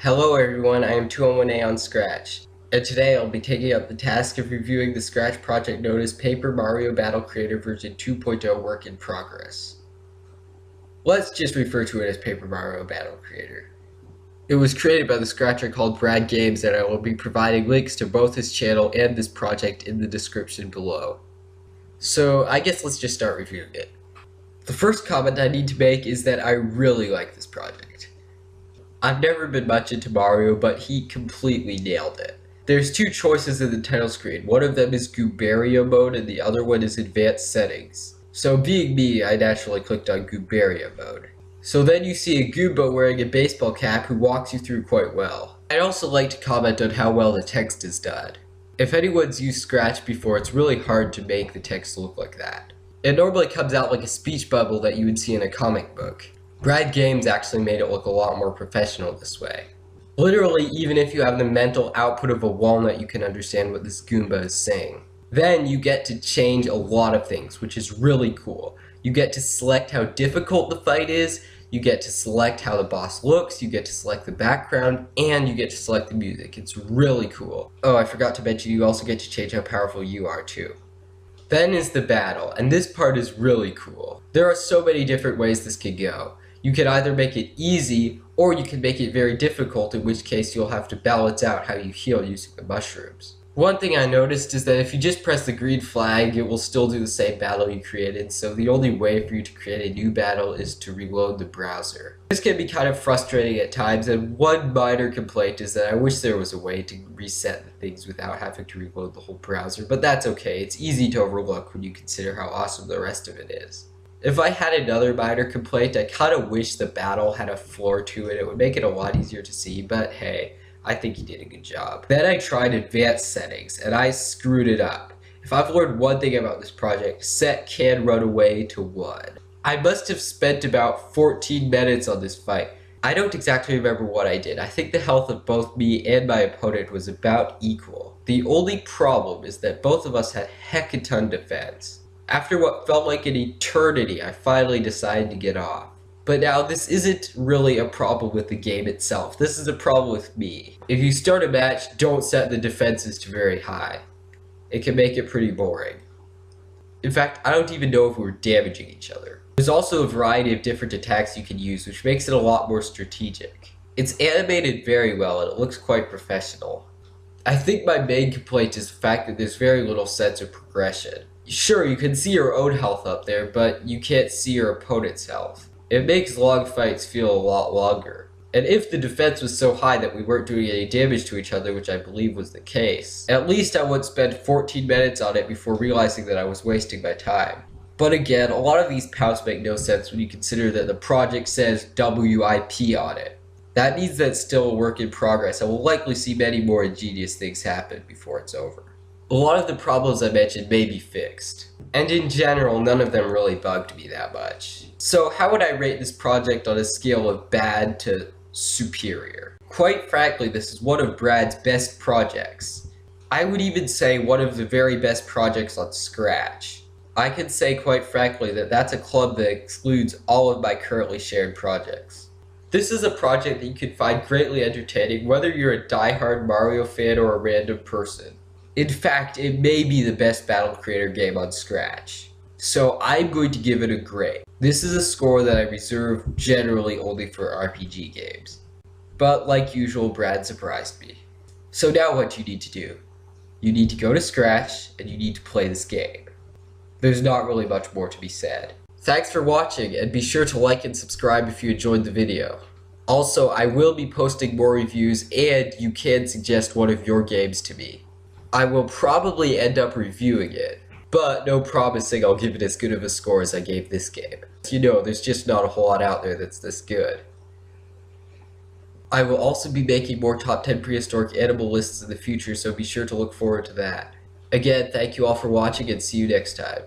Hello everyone, I am 201A on Scratch, and today I'll be taking up the task of reviewing the Scratch project known as Paper Mario Battle Creator version 2.0 Work in Progress. Let's just refer to it as Paper Mario Battle Creator. It was created by the Scratcher called Brad Games, and I will be providing links to both his channel and this project in the description below. So I guess let's just start reviewing it. The first comment I need to make is that I really like this project. I've never been much into Mario, but he completely nailed it. There's two choices in the title screen. One of them is Goombario mode and the other one is advanced settings. So being me, I naturally clicked on Goombario mode. So then you see a Goomba wearing a baseball cap who walks you through quite well. I'd also like to comment on how well the text is done. If anyone's used Scratch before, it's really hard to make the text look like that. It normally comes out like a speech bubble that you would see in a comic book. Brad Games actually made it look a lot more professional this way. Literally, even if you have the mental output of a walnut, you can understand what this Goomba is saying. Then you get to change a lot of things, which is really cool. You get to select how difficult the fight is, you get to select how the boss looks, you get to select the background, and you get to select the music. It's really cool. Oh, I forgot to mention you also get to change how powerful you are too. Then is the battle, and this part is really cool. There are so many different ways this could go. You can either make it easy, or you can make it very difficult, in which case you'll have to balance out how you heal using the mushrooms. One thing I noticed is that if you just press the green flag, it will still do the same battle you created, so the only way for you to create a new battle is to reload the browser. This can be kind of frustrating at times, and one minor complaint is that I wish there was a way to reset the things without having to reload the whole browser, but that's okay. It's easy to overlook when you consider how awesome the rest of it is. If I had another minor complaint, I kind of wish the battle had a floor to it. It would make it a lot easier to see, but hey, I think he did a good job. Then I tried advanced settings, and I screwed it up. If I've learned one thing about this project, set can run away to 1. I must have spent about 14 minutes on this fight. I don't exactly remember what I did. I think the health of both me and my opponent was about equal. The only problem is that both of us had heck-a-ton defense. After what felt like an eternity, I finally decided to get off. But now, this isn't really a problem with the game itself. This is a problem with me. If you start a match, don't set the defenses to very high. It can make it pretty boring. In fact, I don't even know if we're damaging each other. There's also a variety of different attacks you can use, which makes it a lot more strategic. It's animated very well, and it looks quite professional. I think my main complaint is the fact that there's very little sense of progression. Sure, you can see your own health up there, but you can't see your opponent's health. It makes long fights feel a lot longer. And if the defense was so high that we weren't doing any damage to each other, which I believe was the case, at least I would spend 14 minutes on it before realizing that I was wasting my time. But again, a lot of these pouts make no sense when you consider that the project says WIP on it. That means that it's still a work in progress, and we'll likely see many more ingenious things happen before it's over. A lot of the problems I mentioned may be fixed, and in general, none of them really bugged me that much. So how would I rate this project on a scale of bad to superior? Quite frankly, this is one of Brad's best projects. I would even say one of the very best projects on Scratch. I can say quite frankly that that's a club that excludes all of my currently shared projects. This is a project that you can find greatly entertaining whether you're a die-hard Mario fan or a random person. In fact, it may be the best Battle Creator game on Scratch. So I'm going to give it a grade. This is a score that I reserve generally only for RPG games. But like usual, Brad surprised me. So now what you need to do? You need to go to Scratch and you need to play this game. There's not really much more to be said. Thanks for watching, and be sure to like and subscribe if you enjoyed the video. Also, I will be posting more reviews, and you can suggest one of your games to me. I will probably end up reviewing it, but no promising I'll give it as good of a score as I gave this game. You know, there's just not a whole lot out there that's this good. I will also be making more top 10 prehistoric animal lists in the future, so be sure to look forward to that. Again, thank you all for watching, and see you next time.